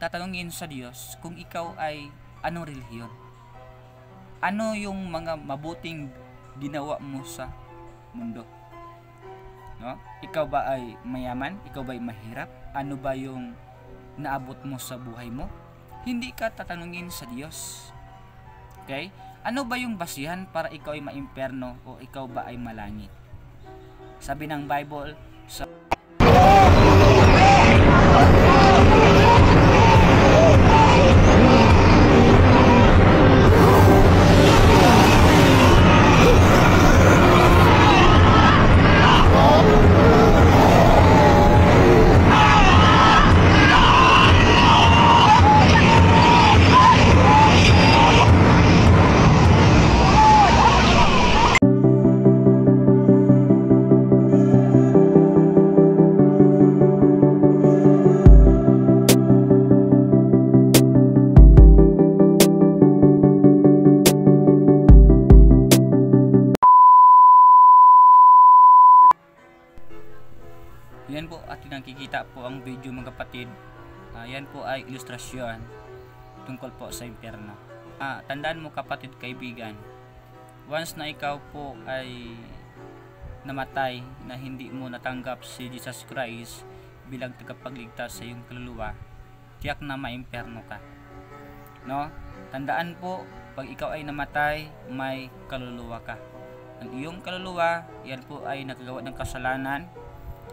tatanungin sa Diyos kung ikaw ay anong relihiyon. Ano yung mga mabuting ginawa mo sa mundo? No? Ikaw ba ay mayaman? Ikaw ba ay mahirap? Ano ba yung naabot mo sa buhay mo? Hindi ka tatanungin sa Diyos. Okay? Ano ba yung basihan para ikaw ay maimperno o ikaw ba ay malangit? Sabi ng Bible sa yan po at nakikita po ang video mga kapatid. Yan po ay ilustrasyon tungkol po sa impyerno. Tandaan mo kapatid, kaibigan, once na ikaw po ay namatay na hindi mo natanggap si Jesus Christ bilang tagapagligtas sa iyong kaluluwa, tiyak na maimpyerno ka. No? Tandaan po, pag ikaw ay namatay, may kaluluwa ka. Ang iyong kaluluwa, yan po ay nakagawa ng kasalanan.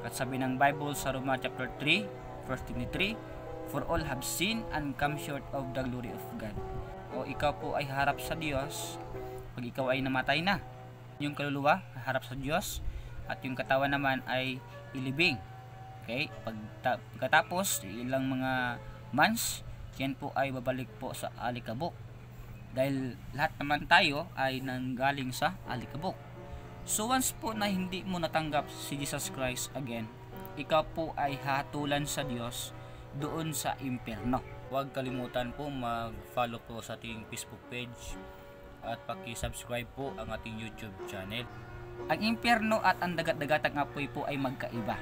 At sabi ng Bible sa Roma chapter 3 verse 23, for all have sinned and come short of the glory of God. O ikaw po ay harap sa Diyos pag ikaw ay namatay na. Yung kaluluwa harap sa Diyos at yung katawan naman ay ilibing. Okay? Pagkatapos ilang mga months, yan po ay babalik po sa alikabok. Dahil lahat naman tayo ay nanggaling sa alikabok. So once po na hindi mo natanggap si Jesus Christ again, ikaw po ay hatulan sa Diyos doon sa impyerno. Huwag kalimutan po mag-follow po sa ating Facebook page at paki-subscribe po ang ating YouTube channel. Ang impyerno at ang dagat-dagatang apoy po ay magkaiba.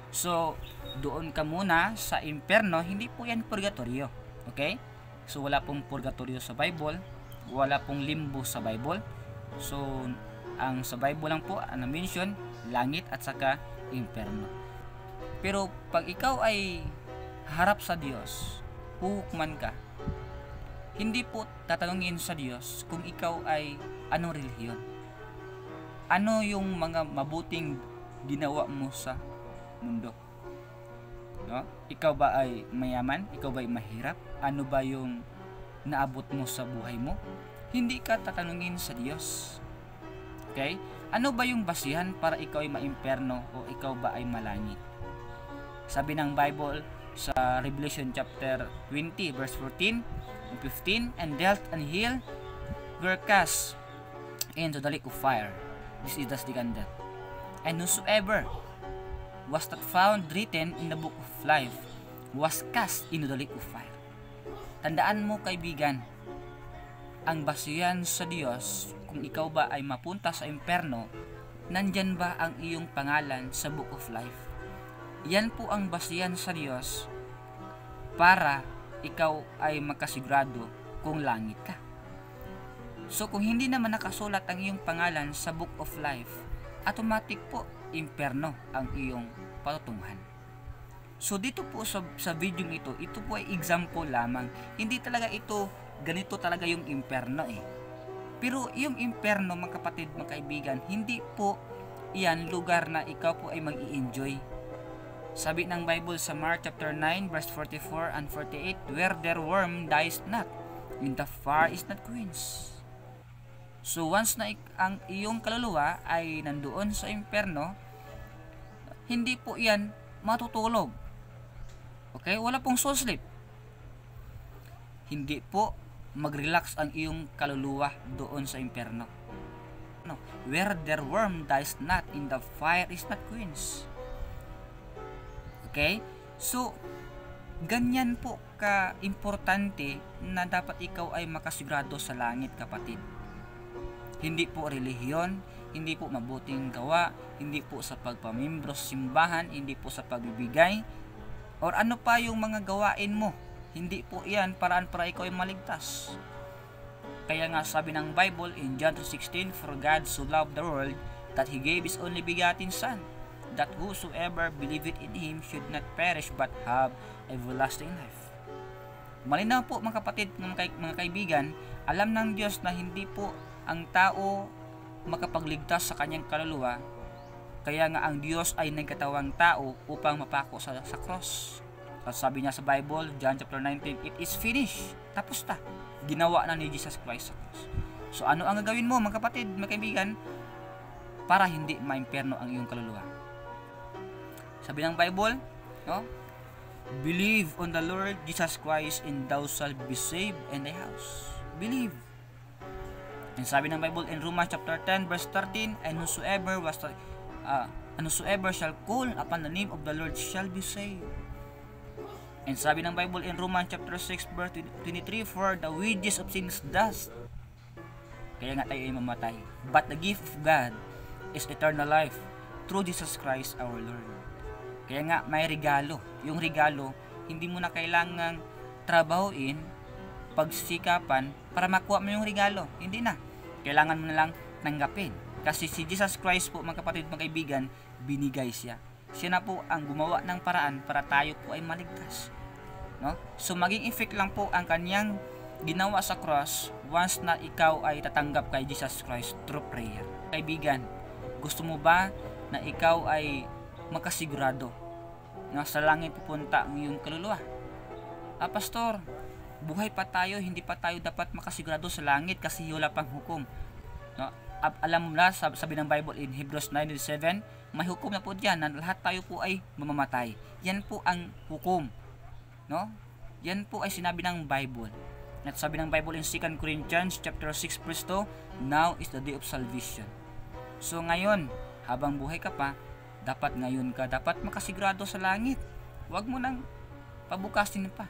So doon ka muna sa impyerno, hindi po yan purgatorio. Okay? So wala pong purgatorio sa Bible, wala pong limbo sa Bible. So ang sa Bible lang po na-mention, langit at saka impyerno. Pero pag ikaw ay harap sa Diyos, huhukman ka, hindi po tatanungin sa Diyos kung ikaw ay anong relihiyon. Ano yung mga mabuting ginawa mo sa mundo? No? Ikaw ba ay mayaman? Ikaw ba ay mahirap? Ano ba yung naabot mo sa buhay mo? Hindi ka tatanungin sa Diyos. Okay? Ano ba yung basihan para ikaw ay maimperno o ikaw ba ay malangit? Sabi ng Bible sa Revelation chapter 20 verse 14 and 15, and death and hell were cast into the lake of fire. This is the second death. And whosoever was not found written in the book of life was cast into the lake of fire. Tandaan mo kaibigan, ang basihan sa Diyos kung ikaw ba ay mapunta sa impyerno, nandyan ba ang iyong pangalan sa book of life? Yan po ang basihan sa Diyos para ikaw ay makasigurado kung langit ka. So kung hindi naman nakasulat ang iyong pangalan sa book of life, automatic po impyerno ang iyong patutunguhan. So dito po sa video ito po ay example lamang. Hindi talaga ito ganito talaga yung impyerno eh. Pero yung impyerno mga kapatid, mga kaibigan, hindi po iyan lugar na ikaw po ay mag-i-enjoy. Sabi ng Bible sa Mark chapter 9 verse 44 and 48, where their worm dies not, in the fire is not quenched. So once na ang iyong kaluluwa ay nandoon sa impyerno, hindi po iyan matutulog. Okay? Wala pong soul sleep. Hindi po mag-relax ang iyong kaluluwa doon sa impyerno. No. Where their worm dies not, in the fire is not quenched. Okay? So, ganyan po ka-importante na dapat ikaw ay makasigurado sa langit, kapatid. Hindi po relihiyon, hindi po mabuting gawa, hindi po sa pagpamimbro sa simbahan, hindi po sa pagbibigay, or ano pa yung mga gawain mo Hindi po yan paraan para ikaw ay maligtas. Kaya nga sabi ng Bible in John 3:16, "For God so loved the world that He gave His only begotten Son, that whosoever believeth in Him should not perish but have everlasting life." Malinaw po mga kapatid, mga kaibigan, alam ng Diyos na hindi po ang tao makapagligtas sa kanyang kaluluwa. Kaya nga ang Diyos ay nagkatawang tao upang mapako sa cross. At sabi niya sa Bible, John chapter 19, "It is finished." Tapos na. Ginawa na ni Jesus Christ sa cross. So ano ang gagawin mo mga kapatid, mga kaibigan, para hindi maimpyerno ang iyong kaluluwa? Sabi ng Bible, no? "Believe on the Lord Jesus Christ and thou shalt be saved in thy house." Believe. And sabi ng Bible in Romans chapter 10 verse 13, "And whosoever shall call upon the name of the Lord shall be saved." And sabi ng Bible in Romans chapter 6 verse 23, "For the wages of sin is death." Kaya nga tayo ay mamatay. "But the gift of God is eternal life through Jesus Christ our Lord." Kaya nga may regalo. Yung regalo, hindi mo na kailangang trabahuin, pagsikapan para makuha mo yung regalo. Hindi na. Kailangan mo na lang tanggapin. Kasi si Jesus Christ po mga kapatid, mga kaibigan, binigay siya. Siya na po ang gumawa ng paraan para tayo po ay maligtas. No? So maging effect lang po ang kanyang ginawa sa cross once na ikaw ay tatanggap kay Jesus Christ through prayer. Kaibigan, gusto mo ba na ikaw ay makasigurado na sa langit pupunta ang iyong kaluluwa? Pastor, buhay pa tayo, hindi pa tayo dapat makasigurado sa langit kasi wala pang hukom. No? Alam mo na, sabi ng Bible in Hebrews 9:7, may hukom na po diyan na lahat tayo po ay mamamatay. Yan po ang hukom. No? Yan po ay sinabi ng Bible. At sabi ng Bible in 2 Corinthians chapter 6 verse 2, "Now is the day of salvation." So ngayon, habang buhay ka pa, dapat makasigurado sa langit. Huwag mo nang pabukasin pa.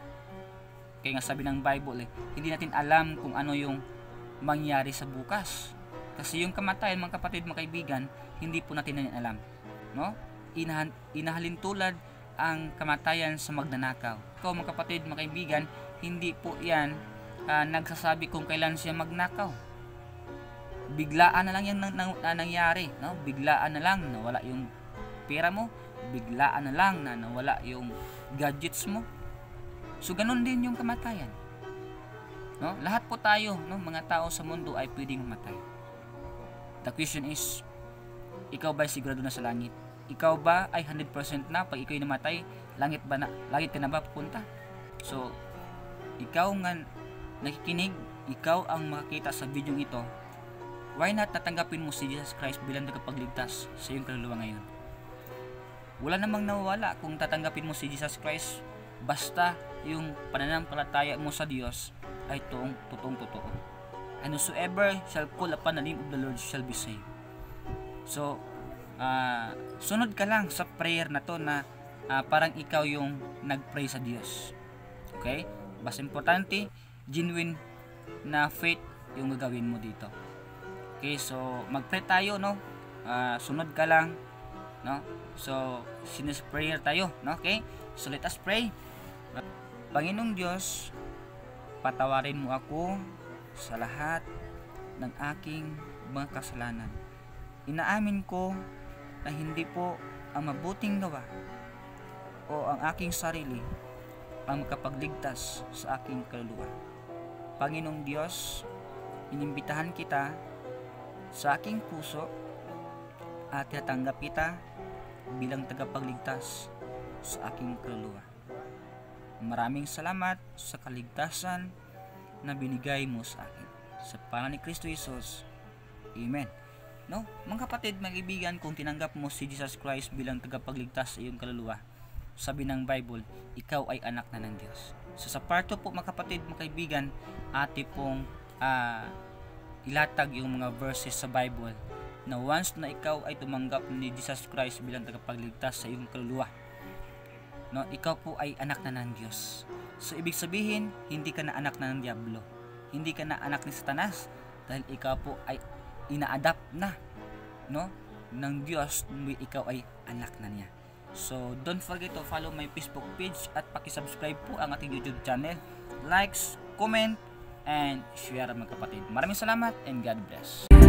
Kaya nga sabi ng Bible, hindi natin alam kung ano yung mangyari sa bukas. Kasi yung kamatayan, mga kapatid, mga kaibigan, hindi po natin alam. No? Inahalin tulad ang kamatayan sa magnanakaw. Ikaw, mga kapatid, mga kaibigan, hindi po yan nagsasabi kung kailan siya magnakaw. Biglaan na lang yan nangyari. No? Biglaan na lang nawala yung pera mo. Biglaan na lang na nawala yung gadgets mo. So, ganun din yung kamatayan. No? Lahat po tayo, no, mga tao sa mundo ay pwedeng mamatay. The question is, ikaw ba ay sigurado na sa langit? Ikaw ba ay 100% na pag ikaw ay namatay, langit ka na ba pupunta? So, ikaw nga nakikinig, ikaw ang makakita sa video ito, why not natanggapin mo si Jesus Christ bilang tagapagligtas sa iyong kaluluwa ngayon? Wala namang nawawala kung tatanggapin mo si Jesus Christ, basta yung pananampalataya mo sa Diyos ay totoong-totoo. "And whosoever shall call upon the name of the Lord shall be saved." So, sunod ka lang sa prayer na to na parang ikaw yung nag-pray sa Diyos. Okay? Basta importante, genuine na faith yung gagawin mo dito. Okay, so mag-pray tayo, no? Sunod ka lang, no? So, prayer tayo, no? Okay? So, let us pray. Panginoong Diyos, patawarin mo ako sa lahat ng aking mga kasalanan. Inaamin ko na hindi po ang mabuting gawa o ang aking sarili ang makapagligtas sa aking kaluluwa. Panginoong Diyos, inimbitahan kita sa aking puso at tatanggap kita bilang tagapagligtas sa aking kaluluwa. Maraming salamat sa kaligtasan na binigay mo sa akin. Sa pangalan ni Kristo Jesus. Amen. No? Mga kapatid, mga kaibigan, kung tinanggap mo si Jesus Christ bilang tagapagligtas sa iyong kaluluwa, sabi ng Bible, ikaw ay anak na ng Diyos. So sa part 2 po, mga kapatid, mga kaibigan, ati pong ilatag yung mga verses sa Bible na once na ikaw ay tumanggap ni Jesus Christ bilang tagapagligtas sa iyong kaluluwa, no, ikaw po ay anak na ng Diyos. So ibig sabihin, hindi ka na anak na ng Diablo. Hindi ka na anak ni Satanas dahil ikaw po ay ina-adapt na, no, ng Diyos, ikaw ay anak na niya. So don't forget to follow my Facebook page at paki-subscribe po ang ating YouTube channel. Likes, comment, and share mga kapatid. Maraming salamat and God bless.